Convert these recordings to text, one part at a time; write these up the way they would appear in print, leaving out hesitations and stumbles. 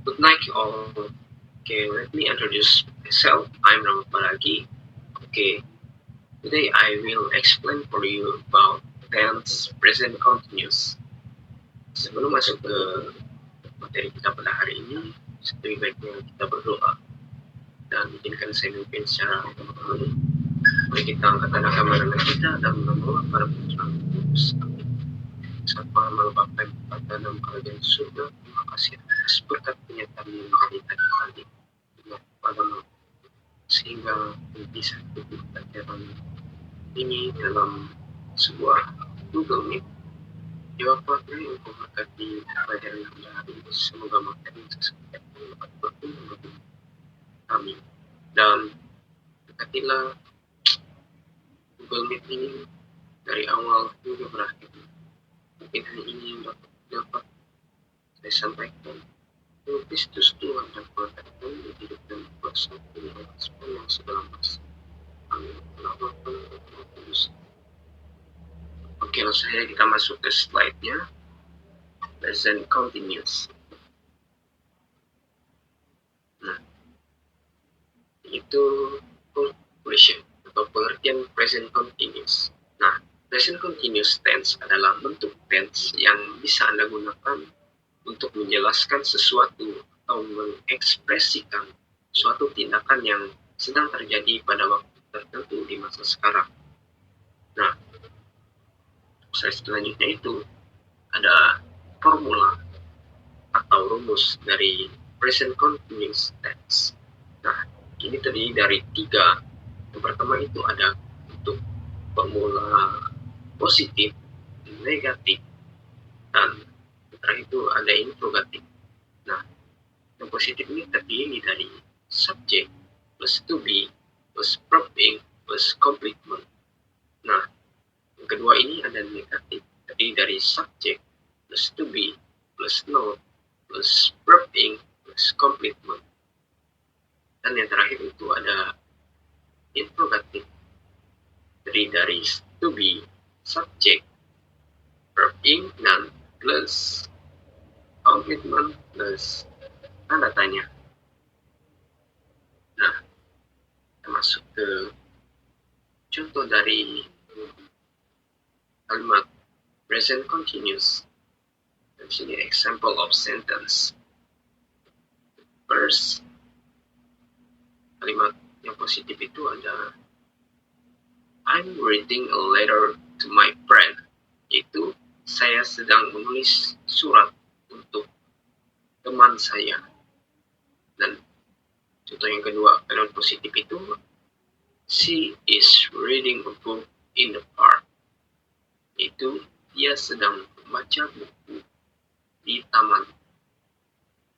Good night all. Okay, let me introduce myself. I'm Rama Paragi. Okay, today I will explain for you about tense present continuous. Sebelum masuk ke materi kita pada hari ini, lebih baiknya kita berdoa dan izinkan saya memimpin secara formal. Mari kita angkat tangan kanan kita dan berdoa pada Putra Kudus. Saat malam Bapa yang pada dalam kerajaan surga, terima kasih atas berkat penyataan yang dari tadi padamu sehingga bisa ikut pelajaran ini dalam sebuah Google Meet. Jawab materi untuk berkati pelajaran yang hari ini. Semoga materi sesuai dengan dapat berguna bagi kami. Dan berkatilah Google Meet ini dari awal hingga berakhir. Mungkin hanya ini yang dapat saya sampaikan. Kristus Tuhan dan mengatakan hidup dan kuasa yang sepanjang segala masa. Amin. Oke, langsung saja kita masuk ke slide-nya. Present continuous. Nah, itu conclusion atau pengertian present continuous. Nah, present continuous tense adalah bentuk tense yang bisa Anda gunakan untuk menjelaskan sesuatu atau mengekspresikan suatu tindakan yang sedang terjadi pada waktu tertentu di masa sekarang. Nah, slide selanjutnya itu ada formula atau rumus dari present continuous tense. Nah, ini terdiri dari 3. Yang pertama itu ada untuk formula positif, negatif, dan terakhir itu ada interrogatif. Nah, yang positif ini terdiri dari subject plus to be plus verb ing plus complement. Nah, yang kedua ini ada negatif, terdiri dari subject plus to be plus noun plus verb ing plus complement. Dan yang terakhir itu ada interrogatif, terdiri dari to be, subject, verb ing, dan plus complement plus tanda tanya. Nah, kita masuk ke contoh dari kalimat present continuous. Di sini example of sentence. First, kalimat yang positif itu ada I'm reading a letter to my friend. Itu saya sedang menulis surat untuk teman saya. Dan contoh yang kedua, kalimat positif itu she is reading a book in the park. Itu dia sedang membaca buku di taman.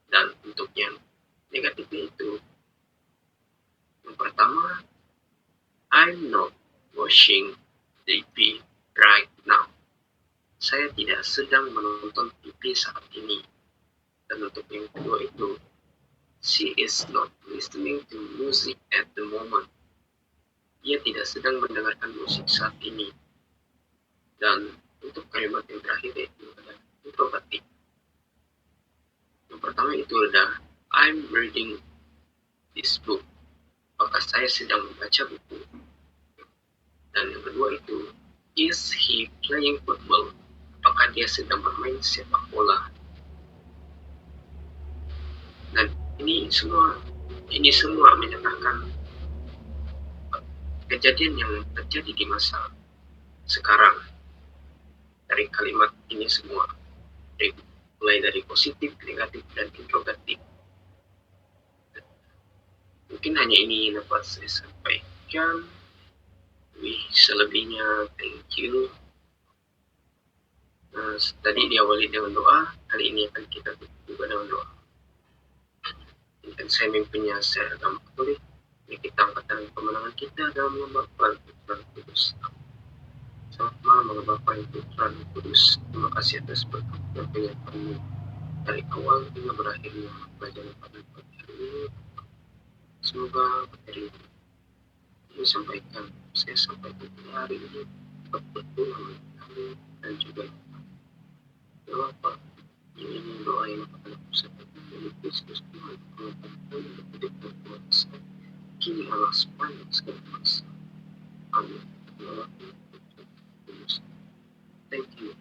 Dan untuk yang negatifnya itu, yang pertama, I'm not watching TV right now. Saya tidak sedang menonton TV saat ini. Dan untuk yang kedua itu, she is not listening to music at the moment. Dia tidak sedang mendengarkan musik saat ini. Dan untuk kalimat yang terakhir itu adalah interrogatif. Yang pertama itu ada I'm reading this book. Apakah saya sedang membaca buku? Dan yang kedua itu is he playing football? Apakah dia sedang bermain sepak bola? Dan ini semua menyatakan kejadian yang terjadi di masa sekarang. Dari kalimat ini semua, mulai dari positif, negatif, dan interrogatif. Mungkin hanya ini yang dapat saya sampaikan. Selebihnya thank you. Tadi diawali dengan doa, kali ini akan kita tutup juga dengan doa. Dan saya mimpinya saya agama Katolik. Ini kita angkatan kemenangan kita dalam nama Tuhan Putra Kudus. Selamat malam Bapa yang Putra dan Kudus. Terima kasih atas berkat dan penyertaanmu dari awal hingga berakhirnya pelajaran pada pagi hari ini. Semoga materi ini saya sampaikan pada hari ini dapat berguna bagi kami dan juga Bapak. Ini doa yang akan aku sampaikan dari Kristus Tuhan Allah Bapa yang hidup dan kuasa, kini Allah sepanjang segala masa. Amin. Thank you.